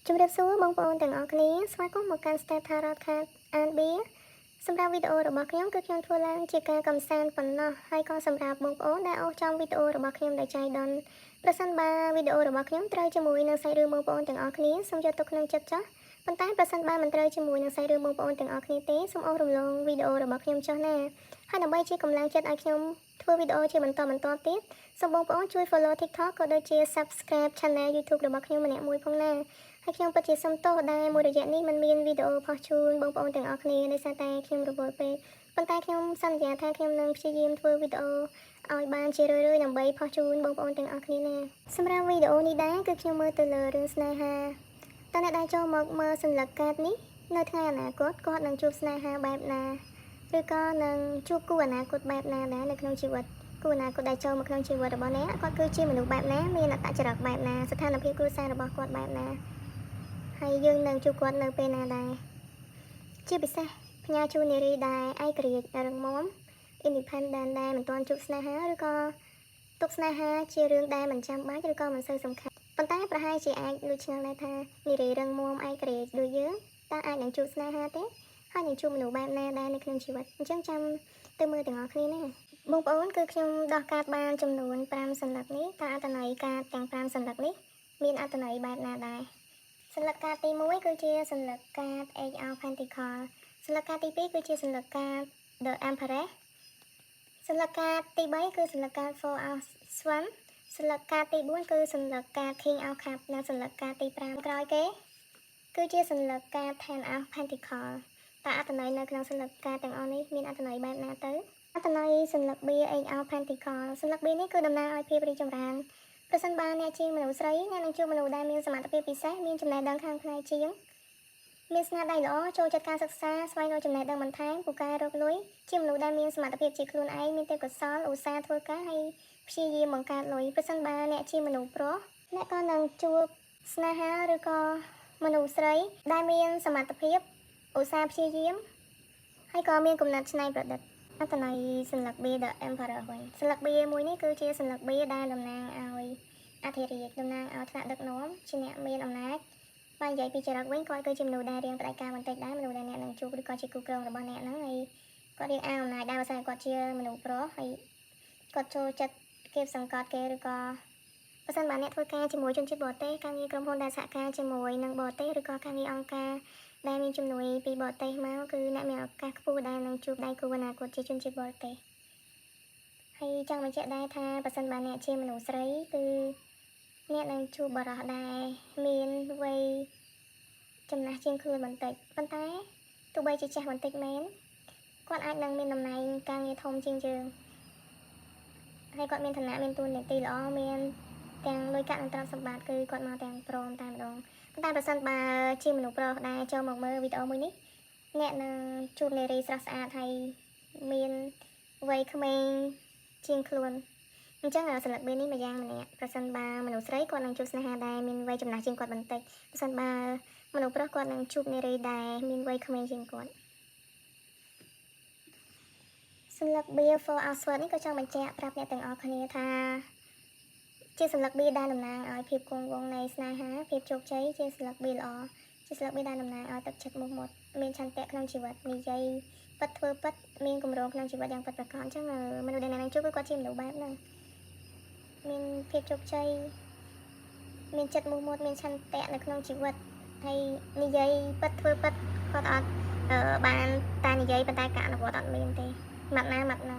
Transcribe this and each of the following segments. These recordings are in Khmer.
ជំរាបសួរបងប្អូនទាំងអស់គ្នាស្វាគមន៍មកកាន់ Step Tarot Card and Beer សម្រាប់វីដេអូរបស់ខ្ញុំគឺខ្ញុំធ្វើឡើងជាការកំសាន្តប៉ុណ្ណោះហើយក៏សម្រាប់បងប្អូនដែលអរចំវីដេអូរបស់ខ្ញុំដោយចៃដន្យប្រសិនបើវីដេអូរបស់ខ្ញុំត្រូវជាមួយនឹងសាច់រឿងបងប្អូនទាំងអស់គ្នាសូមយកទុកក្នុងចិត្តចាស់ប៉ុន្តែប្រសិនបើមិនត្រូវជាមួយនឹងសាច់រឿងបងប្អូនទាំងអស់គ្នាទេសូមអររំលងវីដេអូរបស់ខ្ញុំចុះណាហើយដើម្បីជាកម្លាំងចិត្តឲ្យខ្ញុំធ្វើវីដេអូជាបន្តទៀតសូមបងប្អូនជួយ follow TikTok ក៏ដូចជា subscribe channel YouTube របស់ខ្ញុំម្នាក់មួយផងណាហើយខ្ញុំពិតជាសូមទោសដែលមួយរយៈនេះមិនមានវីដេអូផុសជូនបងប្អូនទាំងអស់គ្នាដោយសារតែខ្ញុំរវល់ពេកប៉ុន្តែខ្ញុំសន្យាថាខ្ញុំនឹងព្យាយាមធ្វើវីដេអូឲ្យបានជារឿយៗដើម្បីផុសជូនបងប្អូនទាំងអស់គ្នាណាសម្រាប់វីដេអូនេះដែរគឺខ្ញុំមើលទៅលើរឿងស្នេហាតើអ្នកដែលចូលមកមើលសញ្ញាកាតនេះនៅថ្ងៃអនាគតគាត់នឹងជួបស្នេហាបែបណាឬក៏នឹងជួបគូអនាគតបែបណាដែរនៅក្នុងជីវិតគូអនាគតដែលចូលមកក្នុងជីវិតរបស់អ្នកគាត់គឺជាមនុស្សបែបណាមានអត្តចរិតបែបណាស្ថានភាពគ្រួសាររបស់គាត់បែបណាហើយយើងនឹងជួបគាត់នៅពេលណាដែរជាពិសេសផ្ញើជូននារីដែលឯករាជ្យរឹងមាំ independent ដែលមិនទាន់ជួបស្នេហាឬក៏ទុកស្នេហាជារឿងដែលមិនចាំបាច់ឬក៏មិនសូវសំខាន់ប៉ុន្តែប្រហែលជាអាចលួចឆ្ងល់ដែរថានារីរឹងមាំឯករាជ្យដូចយើងតើអាចនឹងជួបស្នេហាទេហើយនឹងជួបមនុស្សបែបណាដែរនៅក្នុងជីវិតអញ្ចឹងចាំទៅមើលទាំងអស់គ្នាណាបងប្អូនគឺខ្ញុំដោះកាតបានចំនួន5សន្លឹកនេះតើអត្ថន័យកាតទាំង5សន្លឹកនេះមានអត្ថន័យបែបណាដែរសន្លឹកកាតទី1គឺជាសន្លឹកកាត Eight of Pentacles សន្លឹកកាតទី2គឺជាសន្លឹកកាត The Empress សន្លឹកកាតទី3គឺសន្លឹកកាត Four of Wands សន្លឹកកាតទី4គឺសន្លឹកកាត King of Cups និងសន្លឹកកាតទី5ក្រោយគេគឺជាសន្លឹកកាត Ten of Pentacles តើអត្ថន័យនៅក្នុងសន្លឹកកាតទាំងអស់នេះមានអត្ថន័យបែបណាទៅអត្ថន័យសន្លឹក Bear Eight of Pentacles សន្លឹក Bear នេះគឺតំណាងឲ្យភាពរីកចម្រើនប្រសិនបើអ្នកជាមនុស្សស្រីអ្នកនឹងជួបមនុស្សដែលមានសមត្ថភាពពិសេសមានចំណេះដឹងខាងផ្នែកជាងមានស្នាដៃល្អចូលចិត្តការសិក្សាស្វែងរកចំណេះដឹងបន្ថែមពូកែរកលុយជាមនុស្សដែលមានសមត្ថភាពជាខ្លួនឯងមានទេពកោសល្យឧស្សាហ៍ធ្វើការហើយព្យាយាមបង្កើតលុយប្រសិនបើអ្នកជាមនុស្សប្រុសអ្នកក៏នឹងជួបស្នេហាឬក៏មនុស្សស្រីដែលមានសមត្ថភាពឧស្សាហ៍ព្យាយាមហើយក៏មានគំនិតច្នៃប្រឌិតអត្ថន័យសន្លឹក Bear The Emperor វិញសន្លឹក Bear មួយនេះគឺជាសន្លឹក Bear ដែលតំណាងឲ្យអធិរាជតំណាងឲ្យថ្នាក់ដឹកនាំជាអ្នកមានអំណាចបើនិយាយពីចរិតវិញគាត់គឺជាមនុស្សដែលរៀងផ្ដាច់ការបន្តិចដែរមនុស្សដែលអ្នកនឹងជួបឬក៏ជាគូក្រុងរបស់អ្នកហ្នឹងហើយគាត់រៀងអំណាចដែរបើសិនគាត់ជាមនុស្សប្រុសហើយគាត់ចូលចិត្តគេសង្កត់គេឬក៏បើសិនបើអ្នកធ្វើការជាមួយជនជាតិបរទេសការងារក្រុមហ៊ុនដែលសហការជាមួយនឹងបរទេសឬក៏ការងារអង្គការដែលមានជំនួយពីបរទេសមកគឺអ្នកមានឱកាសខ្ពស់ដែលនឹងជួបដៃគូអនាគតជាជនជាតិបរទេសហើយចង់បញ្ជាក់ដែរថាបើសិនបើអ្នកជាមនុស្សស្រីគឺអ្នកនឹងជួបបរិសុទ្ធដែលមានវ័យចំណាស់ជាងខ្លួនបន្តិចប៉ុន្តែទោះបីជាចាស់បន្តិចមែនគាត់អាចនឹងមានតំណែងការងារធំជាងយើងហើយគាត់មានឋានៈមានតួនាទីល្អមានទាំងលុយកាក់និងទ្រព្យសម្បត្តិគឺគាត់មកទាំងព្រមតែម្ដងប៉ុន្តែប្រសិនបើជាមនុស្សប្រុសដែលចូលមកមើលវីដេអូមួយនេះអ្នកនឹងជួបនារីស្រស់ស្អាតហើយមានវ័យក្មេងជាងខ្លួនអញ្ចឹងសន្លឹក Bear នេះមួយយ៉ាងម្នាក់ប្រសិនបើមនុស្សស្រីគាត់នឹងជួបស្នេហាដែលមានវ័យចំណាស់ជាងគាត់បន្តិចប្រសិនបើមនុស្សប្រុសគាត់នឹងជួបនារីដែលមានវ័យក្មេងជាងគាត់សន្លឹក Bear Four of Swords នេះក៏ចង់បញ្ជាក់ប្រាប់អ្នកទាំងអស់គ្នាថាជាសន្លឹក Bear ដែលតំណាងឲ្យភាពគង់វង្សនៃស្នេហាភាពជោគជ័យជាសន្លឹក Bear ល្អជាសន្លឹក Bear ដែលតំណាងឲ្យទឹកចិត្តមុខមាត់មានឆន្ទៈក្នុងជីវិតនិយាយពិតធ្វើពិតមានគម្រោងក្នុងជីវិតយ៉ាងពិតប្រាកដអញ្ចឹងមនុស្សដែលអ្នកនឹងជួបគឺគាត់ជាមនុស្សបែបហ្នឹងមានភាពជោគជ័យមានចិត្តមុខមាត់មានឆន្ទៈនៅក្នុងជីវិតហើយនិយាយពិតធ្វើពិតគាត់អត់បានតែនិយាយប៉ុន្តែការអនុវត្តអត់មានទេម៉ាត់ណាម៉ាត់ណា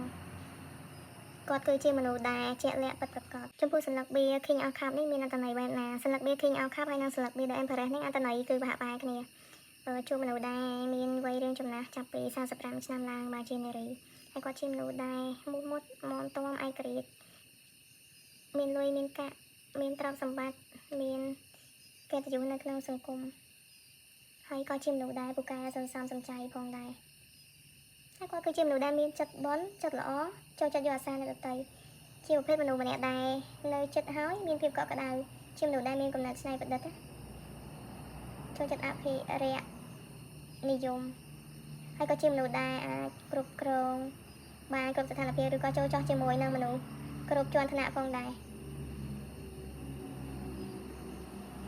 គាត់គឺជាមនុស្សដែលជាក់លាក់ពិតប្រាកដចំពោះសន្លឹក Bear King of Cups នេះមានអត្ថន័យបែបណាសន្លឹក Bear King of Cups ហើយនិងសន្លឹក Bear The Empress នេះអត្ថន័យគឺប្រហាក់ប្រហែលគ្នាជួបមនុស្សដែលមានវ័យរៀងចំណាស់ចាប់ពី45ឆ្នាំឡើងមកជានារីហើយគាត់ជាមនុស្សដែលមុខមាត់មាំទាំឯករាជ្យមានលុយមានកាក់មានទ្រព្យសម្បត្តិមានកិត្តិយសនៅក្នុងសង្គមហើយក៏ជាមនុស្សដែលពូកែសន្សំសំចៃផងដែរហើយគាត់គឺជាមនុស្សដែលមានចិត្តបន់ចិត្តល្អចូលចិត្តយកអាសារអ្នកដទៃជាប្រភេទមនុស្សម្នាក់ដែលនៅចិត្តហើយមានភាពកក់ក្ដៅជាមនុស្សដែលមានកំណត់ច្នៃប្រឌិតចូលចិត្តអភិរក្សនិយមហើយក៏ជាមនុស្សដែលអាចគ្រប់គ្រងបានគ្រប់ស្ថានភាពឬក៏ចូលចោះជាមួយនឹងមនុស្សគ្រប់ជាន់ឋានៈផងដែរ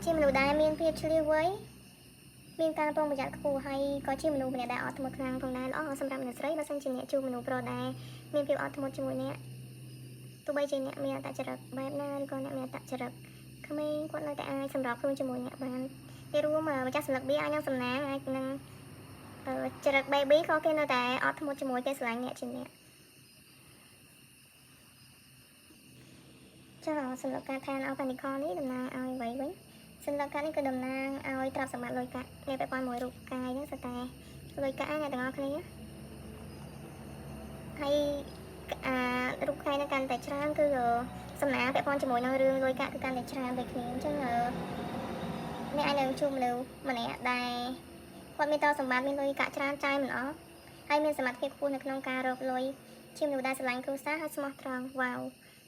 ជាមនុស្សដែលមានភាពឆ្លៀសវៃមានការប្រុងប្រយ័ត្នខ្ពស់ហើយក៏ជាមនុស្សម្នាក់ដែលអត់ធ្មត់ខ្លាំងផងដែរល្អសម្រាប់អ្នកស្រីបើសិនជាអ្នកជួបមនុស្សប្រុសដែលមានភាពអត់ធ្មត់ជាមួយអ្នកទោះបីជាអ្នកមានអត្តចរិតបែបណាឬក៏អ្នកមានអត្តចរិតក្មេងគាត់នៅតែអាចសម្របខ្លួនជាមួយអ្នកបានគេរួមម្ចាស់សន្លឹក B អាចនឹងសំណាងអាចនឹងចរិត baby ក៏គេនៅតែអត់ធ្មត់ជាមួយគេស្រឡាញ់អ្នកជាអ្នកចាសำหรับការថាន organical នេះតំណាងឲ្យអ្វីវិញសន្លឹកកាត់នេះគឺតំណាងឲ្យទ្រព្យសម្បត្តិលុយកាក់អ្នកពាក់ព័ន្ធមួយរូបកាយហ្នឹងសុទ្ធតែលុយកាក់អ្នកទាំងអស់គ្នាហើយរូបកាយនឹងកាន់តែច្រើនគឺសំណាងពាក់ព័ន្ធជាមួយនឹងរឿងលុយកាក់គឺកាន់តែច្រើនដូចគ្នាអញ្ចឹងអ្នកអាចនឹងជួបមនុស្សម្នាក់ដែលគាត់មានទ្រព្យសម្បត្តិមានលុយកាក់ច្រើនចាយមិនអស់ហើយមានសមត្ថភាពខ្ពស់នៅក្នុងការរកលុយជាមនុស្សដែលស្រឡាញ់គ្រួសារហើយស្មោះត្រង់ wow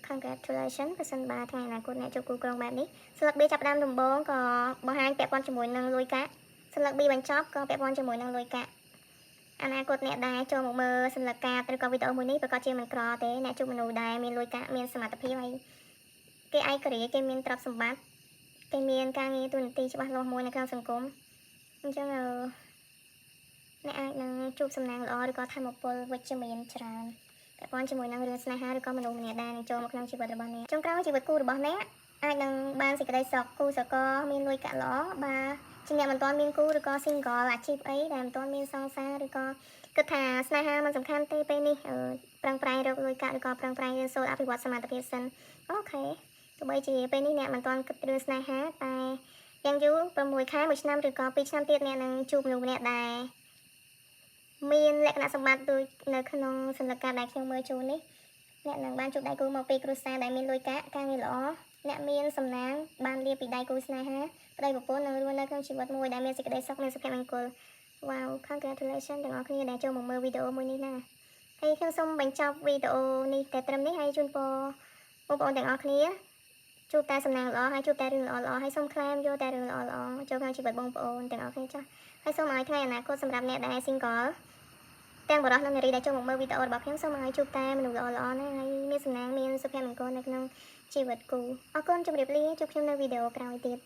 congratulations បើសិនបើថ្ងៃអនាគតអ្នកជួបគូក្រុងបែបនេះសន្លឹក B ចាប់ផ្ដើមដំបូងក៏បង្ហាញពាក់ព័ន្ធជាមួយនឹងលុយកាក់សន្លឹក B បញ្ចប់ក៏ពាក់ព័ន្ធជាមួយនឹងលុយកាក់អនាគតអ្នកដែលចូលមកមើលសន្លឹកកាតឬក៏វីដេអូមួយនេះប្រកាសជាមិនក្រទេអ្នកជួបមនុស្សដែលមានលុយកាក់មានសមត្ថភាពហើយគេឯករាជ្យគេមានទ្រព្យសម្បត្តិគេមានការងារទូនាទីច្បាស់លាស់មួយនៅក្នុងសង្គមអញ្ចឹងអ្នកអាចនឹងជួបសំណាងល្អឬក៏ធម៌ពលវិជ្ជមានច្រើនពាក់ព័ន្ធជាមួយនឹងរឿងស្នេហាឬក៏មនុស្សម្នាក់ដែលនឹងចូលមកក្នុងជីវិតរបស់អ្នកចុងក្រោយជីវិតគូរបស់អ្នកអាចនឹងបានសេចក្តីសុខគូស្រករមានលុយកាក់ល្អបើជាអ្នកមិនទាន់មានគូឬក៏ single អាជីពអីដែលមិនទាន់មានសង្សារឬក៏គិតថាស្នេហាមិនសំខាន់ទេពេលនេះប្រឹងប្រែងរកលុយកាក់ឬក៏ប្រឹងប្រែងរៀនសូត្រអភិវឌ្ឍសមត្ថភាពសិនអូខេទោះបីជាពេលនេះអ្នកមិនទាន់គិតរឿងស្នេហាតែយ៉ាងយូរ6ខែ1ឆ្នាំឬក៏2ឆ្នាំទៀតអ្នកនឹងជួបមនុស្សម្នាក់ដែលមានលក្ខណៈសម្បត្តិដូចនៅក្នុងសន្លឹកកាតដែលខ្ញុំមើលជូននេះអ្នកនឹងបានជួបដៃគូមកពីគ្រួសារដែលមានលុយកាក់ការងារល្អអ្នកមានសំណាងបានលៀបពីដៃគូស្នេហាប្តីប្រពន្ធនឹងរស់នៅក្នុងជីវិតមួយដែលមានសេចក្តីសុខមានសុភមង្គល wow congratulations ទាំងអស់គ្នាដែលចូលមកមើលវីដេអូមួយនេះណាហើយខ្ញុំសូមបញ្ចប់វីដេអូនេះតែត្រឹមនេះហើយជូនពរបងប្អូនទាំងអស់គ្នាជួបតែសំណាងល្អហើយជួបតែរឿងល្អៗហើយសូមក្លែមយកតែរឿងល្អៗចូលក្នុងជីវិតបងប្អូនទាំងអស់គ្នាចាស់ហើយសូមឲ្យថ្ងៃអនាគតសម្រាប់អ្នកដែល single ទាំងបរិសុទ្ធនិងនារីដែលចូលមកមើលវីដេអូរបស់ខ្ញុំសូមឲ្យជួបតែមនុស្សល្អៗណាហើយមានសំណាងមានសុភមង្គលនៅក្នុងជីវិតគូអរគុណជម្រាបលាជួបខ្ញុំនៅវីដេអូក្រោយទៀត